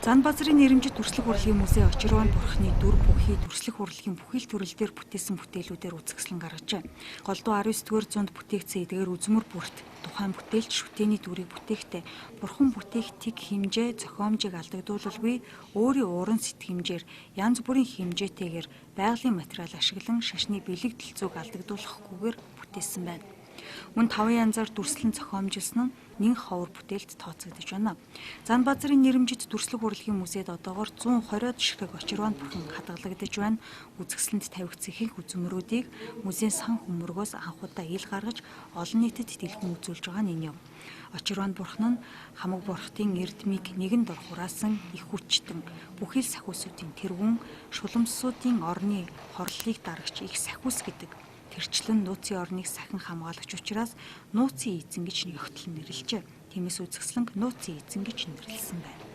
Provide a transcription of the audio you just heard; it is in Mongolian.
Занбаазарын нэрэмжит дүрслэх урлагийн музей Очирван бурхны дүр бүхий дүрслэх урлагийн бүхий л төрөл дээр бүтээсэн бүтээлүүдээр үзэсгэлэн гаргажээ. Голдуу 19-р зуунд бүтээгдсэн эдгээр үзмөр бүрт тухайн бүтээлч шүтээний дүрийг бүтээхдээ бурхан бүтээх тэг хэмжээ зохиомжийг алдагдуулалгүй өөрийн уран сэтгэмжээр янз бүрийн хэмжээтэйгээр байгалийн материал ашиглан шашны бэлэг дэлцүүг алдагдуулахгүйгээр бүтээсэн байна. Мөн 5 янзаар дүрслэн зохиомжилсон нь нэн ховор бүтээлд тооцогдож байна. Занбаазарын нэрэмжит дүрслэх урлагийн музейд одоогоор 120-од ширхэг Очирван бурхан хадгалагдаж байна. Үзэсгэлэнт тавигдсан ихэнх үзмөрүүдийг музейн сан хөмөргөөс анхудаа ил гаргаж олон нийтэд дэлгэн үзүүлж байгаа нь энэ юм. Очирван бурхан нь хамаг бурхтын эрдмийг нэгэн дор хураасан их хүчтэн бүхий л сахиусуудын тэргүүн шуламсуудын орны хорлолыг дарагч их сахиус гэдэг тэрчлэн нууцын орныг сахин хамгаалагч учраас нууцын эзэн гэж нөхтөл нэрлэжээ. Тиймээс үзэсгэлэнг нууцын эзэн гэж нэрлэсэн байна.